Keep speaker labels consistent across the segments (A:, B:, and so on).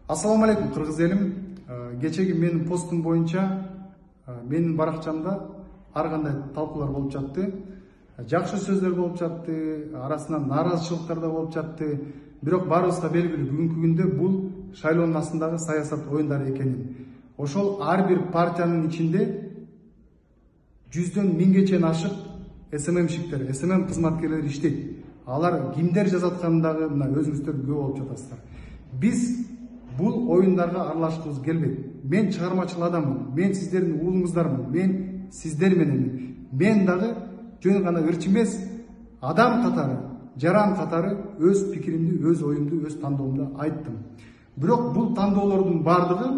A: Ассаламу алейкум, кыргыз элим. Кечеги менин постум боюнча менин баракчамда ар кандай талкуулар болуп жатты. Жакшы сөздөр болуп жатты, арасынан нааразычылыктар да болуп жатты. Бирок баарыбызга белгилүү, бүгүнкү күндө бул шайлоонун астындагы саясат оюндары экенин. Ошол ар бир партиянын ичинде 100дөн 1000ге чейин ашык СММщиктер, СММ кызматкерлери иштейт. Алар кимдер жазатканын дагы мына өзүңүздөр күбө болуп жатасыздар. Биз бул оюндарга аралашкыбыз келбейт. Мен чыгармачыл адаммын, мен сиздердин уулуңуздармын, мен сиздер менен. Мен дагы жөн гана ырчы эмес, адам катары, жаран катары өз пикиримди, өз оюмду, өз тандоомду айттым. Бирок бул тандоолордун бардыгы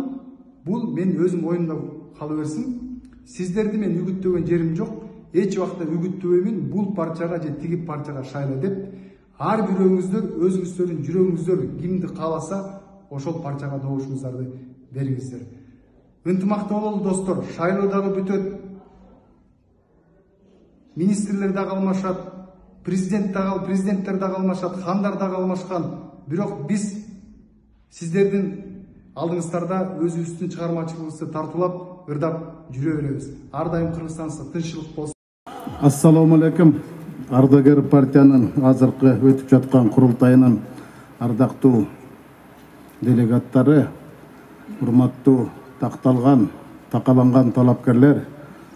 A: бул мен өзүм оюмда кала берсин. Сиздерди мен үгүттөгөн жерим жок. Эч убакта үгүттөбөймүн, бул партияга же тиги партияга шайла деп. Ар бирөөңүздөр өзүңүздөрдүн жүрөгүңүздөр кимди кааласа ошол партияга добушуңуздарды бериңиздер. Ынтымактуу бололу достор, шайлоо дагы бүтөт. Министрлер дагы алмашат, президенттер дагы алмашат, хандар дагы алмашкан. Бирок биз сиздердин алдыңыздарда өзүбүздүн чыгармачылыгыбызды тартуулап, ырдап жүрө беребиз. Ар дайым Кыргызстанда тынччылык болсун.
B: Ассаламу алейкум. Ардагер партиянын азыркы өтүп жаткан курултайынын ардактуу делегаттары, урматтуу такталган, такаланган талапкерлер,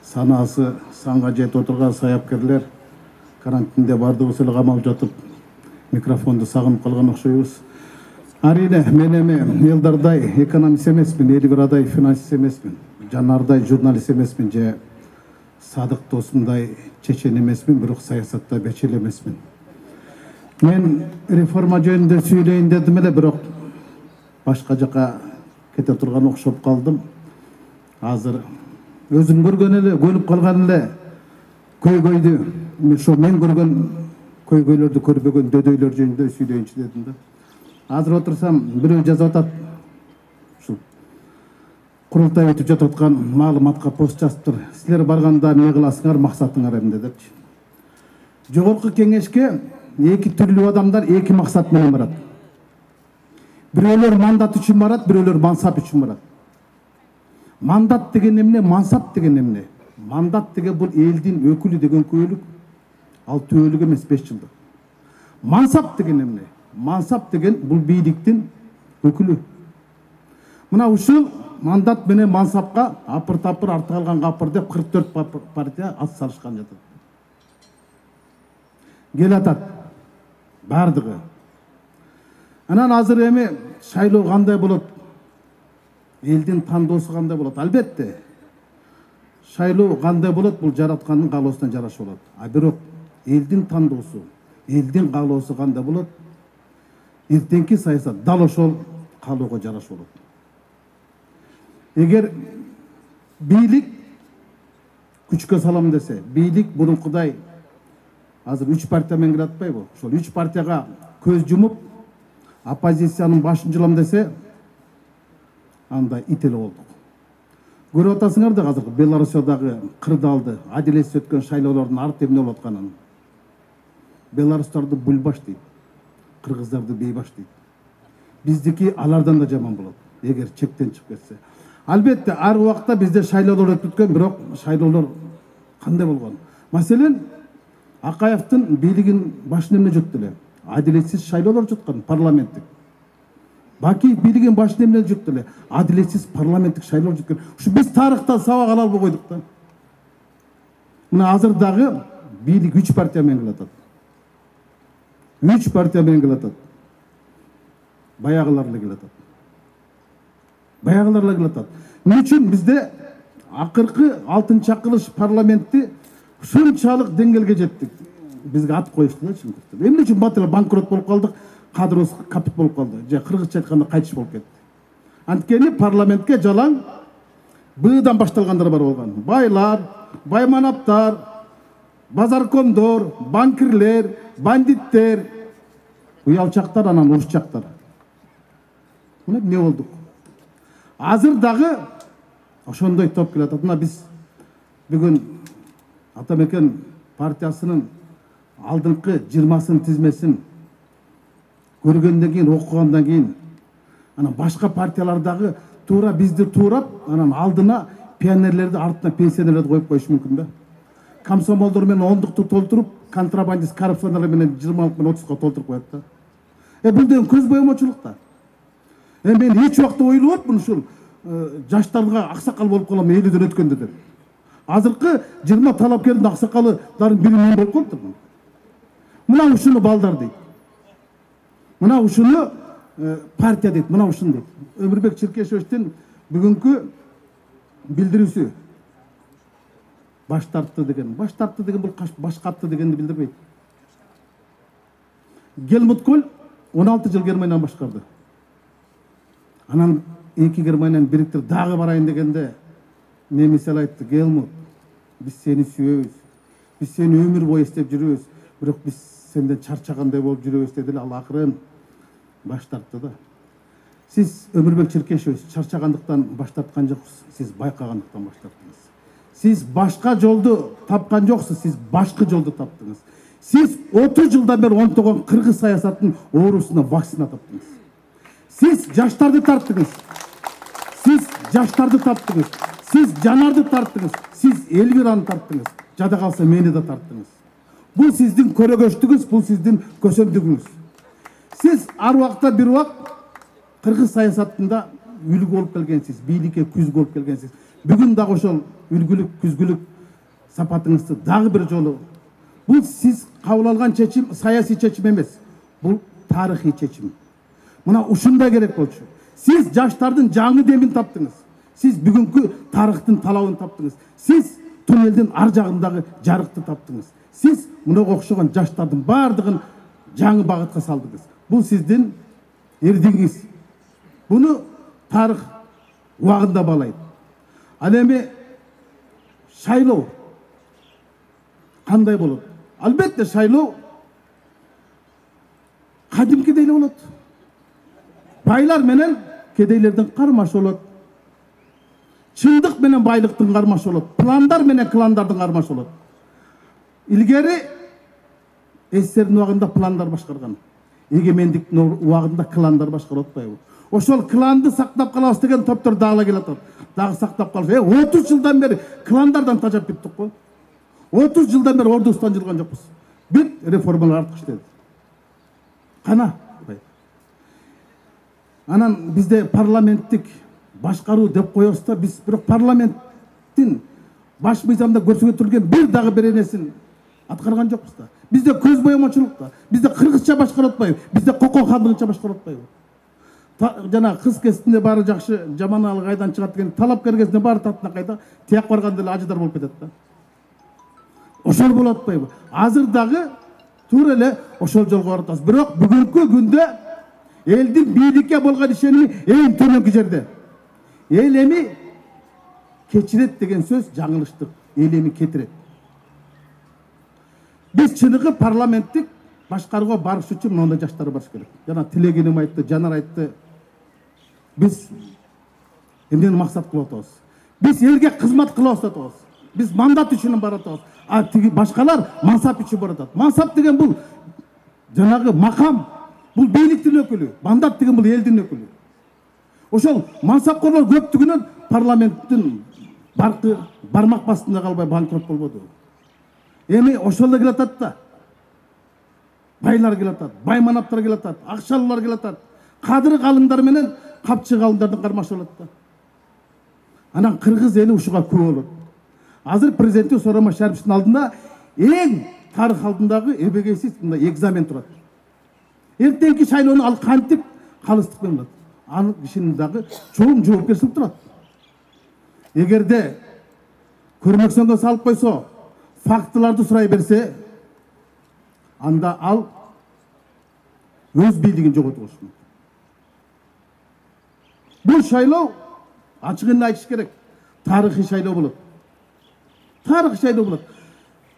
B: санасы санга жетип отурган саяпкерлер, карантинде бардыгыбыз эле камалып жатып, микрофонду сагынып калган окшойбуз. Арине, мен эми Элдардай экономист эмесмин, Элиградай финансист эмесмин, Жанардай журналист эмесмин, же Садык досумдай чечен эмесмин, бирок саясатта бечил эмесмин. Мен реформа жөнүндө сүйлөйүн дедим эле, бирок башка жака кете турган окшоп калдым. Азыр өзүм көргөн эле, көнүп калган эле көйгөйдү, ошо мен көргөн көйгөйлөрдү көрбөгөн дөдөйлөр жөнүндө сүйлөйүнчү дедим да. Азыр отурсам бирөө жазып атат. Ушул курултай өтүп жатып аткан маалыматка пост жазыптыр. Силер барганда эмне кыласыңар, максатыңар эмне депчи. Жогорку кеңешке эки түрлүү адамдар эки максат менен барат. Бирөөлөр мандат үчүн барат, бирөөлөр мансап үчүн барат. Мандат деген эмне, мансап деген эмне? Мандат деген бул элдин өкүлү деген күбөлүк. Ал түбөлүк эмес 5 жылдык. Мансап деген эмне? Мансап деген бул бийликтин өкүлү. Мына ушул мандат менен мансапка апыр-тапыр арты калган капыр деп 44 партия ат салышкан жатат. Келатат бардыгы. Анан азыр эми шайлоо кандай болот? Элдин тандоосу кандай болот? Албетте. Шайлоо кандай болот? Бул жараткандын каалоосуна жараша болот. А бирок элдин тандоосу, элдин каалоосу кандай болот? Эртеңки саясат дал ошол каалоого жараша болот. Эгер бийлик күчкө салам десе, бийлик бурункудай азыр 3 партия менен киратпайбы? Ошол 3 партияга көз жумуп, оппозициянын башын жылам десе, анда ит эле болдук. Көрүп атасыңар да азыр Беларусиядагы кырдаалды, адилетсиз өткөн шайлоолордун арты эмне болуп атканын. Беларустарды бульбаш дейт, кыргыздарды бейбаш дейт. Биздики алардан да жаман болот, эгер чектен чыгып кетсе. Албетте, ар убакта бизде шайлоолор өтүп өткөн, бирок шайлоолор кандай болгон? Маселен, Акаевдин бийлигин башына эмне жутты эле? Адилетсиз шайлоолор жуткан, парламенттик. Бакиев бийлигин башына эмне жутты эле? Адилетсиз парламенттик шайлоолор жуткан. Ушу биз тарыхтан сабак ала албай койдук да. Мына азыр дагы бийлик 3 партия менен кылатат. 3 партия менен кылатат. Баягылар эле кылатат. Баягылар эле кылатат. Эмне үчүн бизде акыркы 6-акылыш парламентти ушунчалык деңгээлге жеттик. Бизге ат коюшту да чынтыкты. Эмне үчүн батыр банкрот болуп калдык, кадробуз капит болуп калды. Же кыргызча айтканда кайтыш болуп кетти. Анткени парламентке жалаң быдан башталгандар бар болгон. Байлар, байманаптар, базаркомдор, банкирлер, бандиттер, уялчактар, анан урушчактар. Мына эмне болдук? Азыр дагы ошондой топ келатат. Мына биз бүгүн Атамекен партиясынын алдыңкы 20 тизмесин көргөндөн кийин, окугандан кийин Анан башка партиялардагы туура бизди туурап, анан алдына пионерлерди, артына пенсионерлерди коюп коюш мүмкүн да. Комсомолдор менен 10-дукту толтуруп, контрабандист коррупционерлер менен 20 менен 30га толтуруп коет да. Бул деген көз боемочулук да. Мен эч убакта ойлоп ушул жаштарга аксакал болуп калам элүүдөн өткөндө деп. Азыркы 20 талапкердин аксакалдардын бири мен болуп калыптырмын. Мына ушуну балдар дейт. Мына ушуну партия дейт, мына ушун дейт. Өмүрбек Черкешевичтин бүгүнкү билдирүүсү баш тартты деген бул баш катты дегенди билдирбейт. Гельмут Коль 16 жыл Германияны башкарды. Анан эки Германияны бириктирип дагы барайын дегенде немисел айтты: Гельмут, биз сени сүйөбүз, биз сени өмүр бою эстеп жүрөбүз, бирок биз сенден чарчагандай болуп жүрөбүз деди. Ал акырын баш тартты да. Сиз Өмүрбек Черкешевич чарчагандыктан баш тарткан жоксуз, сиз байкагандыктан баш тарттыңыз. Сиз башка жолду тапкан жоксуз, сиз башкы жолду таптыңыз. Сиз 30 жылдан бери онтогон кыргыз саясатынын оорусуна вакцина таптыңыз. Сиз жаштарды тарттыңыз. Сиз жаштарды таптыңыз. Сиз жанарды тарттыңыз. Сиз Элвираны тарттыңыз. Жада калса мени да тарттыңыз. Бул сиздин көрөгөчтүгүңүз, бул сиздин көсөмдүгүңүз. Сиз ар убакта бир убак кыргыз саясатында үлгү болуп келгенсиз, бийликке күз болуп келгенсиз. Бүгүн дагы ошол үлгүлүк, күзгүлүк сапатыңызды дагы бир жолу. Бул сиз кабыл алган чечим саясий чечим эмес. Бул тарыхый чечим. Мына ушундай керек болчу. Сиз жаштардын жаңы демин таптыңыз. Сиз бүгүнкү тарыхтын талабын таптыңыз. Сиз туннелдин ар жагындагы жарыкты таптыңыз. Сиз мынага окшогон жаштардын бардыгын жаңы багытка салдыңыз. Бул сиздин эрдигиңиз. Буну тарых убагында баалайт. Ал эми шайлоо кандай болот? Албетте шайлоо кадимкидей эле болот. Байлар менен кедейлердин кармашы болот. Чындык менен байлыктын кармашы болот. Пландар менен кландардын кармашы болот. Илгери СССРдин убагында пландар башкарган. Эгемендиктин убагында кландар башкарып атпайбы? Ошол кланды сактап калабыз деген топтор дагы келип атат. Дагы сактап калып, 30 жылдан бери кландардан тажап биттик го. 30 жылдан бери ордубуздан жылган жокпуз. Бир реформалар артык иштеди. Кана? Анан бизде парламенттик башкаруу деп коебуз да, биз бирок парламенттин баш мыйзамда көрсөтүлгөн бир дагы бир нерсени аткарган жокпуз да. Бизде көз боемочулук да. Бизде кыргызча башкарып атпайбы? Бизде кокон хандыгынча башкарып атпайбы? Жана кыз кезинде баары жакшы, жаман кайдан чыгат деген талапкер кезинде баары татына кайда, тияк барганда эле ажыдар болуп кетет да. Ошол болуп атпайбы? Азыр дагы туура эле ошол жолго барып атабыз. Бирок бүгүнкү күндө элдин бийликке болгон ишеними эң төмөнкү жерде. Эл эми кечирет деген сөз жаңылыштык. Эл эми кетирет. Биз чыныгы парламенттик башкарууга барыш үчүн мындай жаштар барыш керек. Жана Тилегеним айтты, Жанар айтты. Биз эмнени максат кылып атабыз? Биз элге кызмат кылып атабыз. Биз мандат үчүн барып атабыз. А тиги башкалар мансап үчүн барып атат. Мансап деген бул жанагы макам, бул бийликтин өкүлү. Мандат деген бул элдин өкүлү. Ошол мансапкорлор көптүгүнөн парламенттин бармак бастында калбай банкрот болбоду. Эми ошол эле келатат да. Байлар келатат, байманаптар келатат, акчалуулар келатат. Кадыр калыңдар менен капчы калыңдардын кармашы болот да. Анан кыргыз эли ушуга күбө болот. Азыр президенттик Сооронбай Шариповичтин алдында эң тарых алдындагы эбегейсиз мындай экзамен турат. Эртеңки шайлоону ал кантип калыстык менен болот? Анын кишинин дагы чоң жоопкерчилик турат. Эгерде көрмөксөнгө салып койсо, фактыларды сурай берсе, анда ал өз бийлигин жоготуп алышы мүмкүн. Бул шайлоо ачыгын айтыш керек. Тарыхый шайлоо болот. Тарыхый шайлоо болот.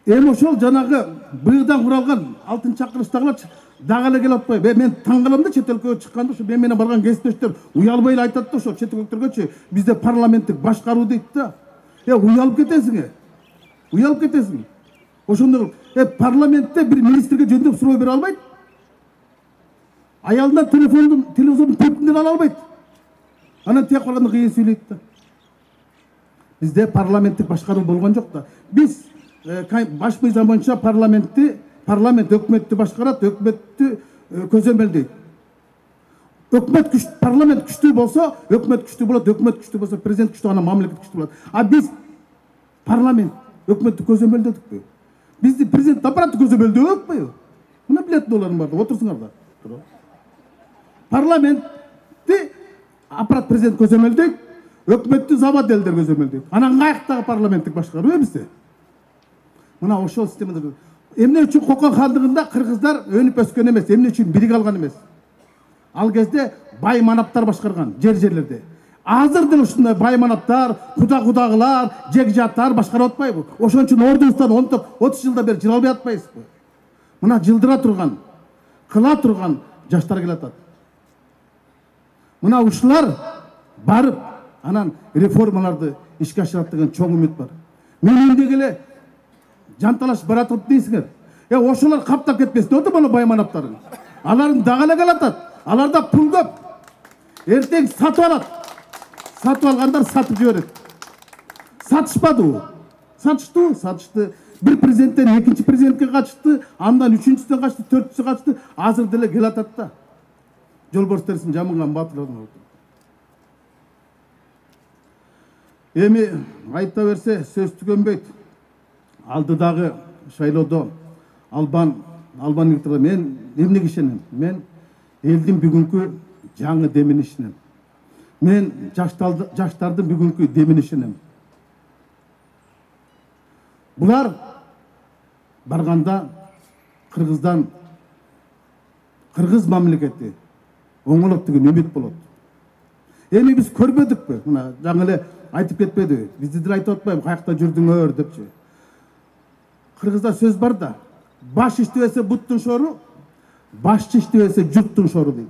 B: Эми ошол жанагы быйылдан куралган алтын чакырыштагылар дагы эле келип атпайбы? Мен таң калам да, чет өлкөгө чыкканда ушу мен менен барган кесиптештер уялбай эле айтат да, ошо чет өлкөлөргөчү бизде парламенттик башкаруу дейт да. Уялып кетесиң. Уялып кетесиң. Ошондой парламентте бир министрге жөндөп суроо бере албайт. Аялынан телевизордун тепкинден ала албайт. Анан тек калганда кыйын сүйлөйт да. Бизде парламенттик башкаруу болгон жок да. Биз баш мыйзам боюнча парламент өкмөттү башкарат, өкмөттү көзөмөлдөйт. Өкмөт күчтүү, парламент күчтүү болсо, өкмөт күчтүү болот, өкмөт күчтүү болсо, президент күчтүү, анан мамлекет күчтүү болот. А биз парламент өкмөттү көзөмөлдөдүкпү? Бизди президент аппараты көзөмөлдөбүппү? Мына билет долларым бар да, отурсуңар да. Парламентти аппарат президент көзөмөлдөйт, өкмөттү завод элдер көзөмөлдөйт. Анан каяктагы парламенттик башкаруу бизде? Мына ошол системада эмне үчүн Кокон хандыгында кыргыздар өнүп өскөн эмес, эмне үчүн бириге алган эмес? Ал кезде бай манаптар башкарган жерлерде. Азыр деле ушундай бай манаптар, кудагылар, жегжаттар башкарып атпайбы? Ошон үчүн ордубуздан 30 жылда бери жыла албай атпайбызбы? Мына жылдыра турган, кыла турган жаштар келатат. Мына ушулар барып, анан реформаларды ишке ашырат деген чоң үмүт бар. Мен эмне келе жанталаш баратып дейсиңер. Ошолор каптап кетпесин, өтө мына бай манаптарын. Алардын дагы эле келатат. Аларда пул көп. Эртең сатып алат. Сатып алгандар сатып жиберет. Сатышпадыбы? Сатышты. Bir президенттен экинчи президентке качты, андан үчүнчүсүнө качты, төртүнчүсү качты. Азыр деле келатат да. Жолборс терисин жамынган батырлар. Эми айта берсе сөз түгөнбөйт. Алдыдагы шайлоодо албан мен эмнеге ишенем? Мен элдин бүгүнкү жаңы демине ишенем. Мен жаштардын бүгүнкү демине ишенем. Булар барганда Кыргыздан Кыргыз мамлекети оңолот деген үмүт болот. Эми биз көрбөдүкпү? Мына жаңы эле айтып кетпедиби? Бизди деле айтып атпайбы, каякта жүрдүңөр депчи. Кыргызда сөз бар да, баш иштебесе буттун шору, башчы иштебесе журттун шору дейт.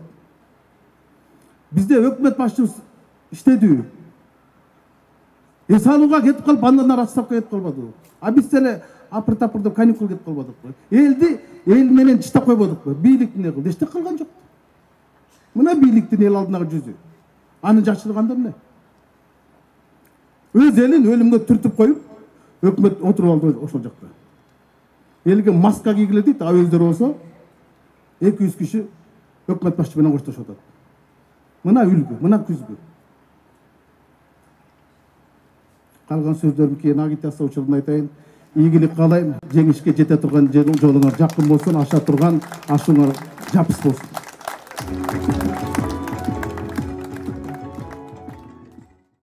B: Бизде өкмөт башчыбыз иштедиби? Эсалууга кетип калып, андан ары отставкага кетип калбадыбы? А биз деле апыр-тапыр деп каникул кетип калбадыкпы? Эл менен тыштап койбодукпу? Бийлик эмне кылды? Эчтеке кылган жок. Мына бийликтин эл алдындагы жүзү. Аны жакшырган эмне? Өз элин өлүмгө түртүп коюп, өкмөт отуруп алды ошол жакта. Элге маска кийгиле дейт, а өздөрү болсо 200 киши өкмөт башчы менен коштошуп атат. Мына үлгү, мына күзгү. Калган сөздөрүм кийин агитация учурунда айтайын. Ийгилик каалайм, жеңишке жете турган жолуңар жакын болсун, аша турган ашуңар жапыс болсун.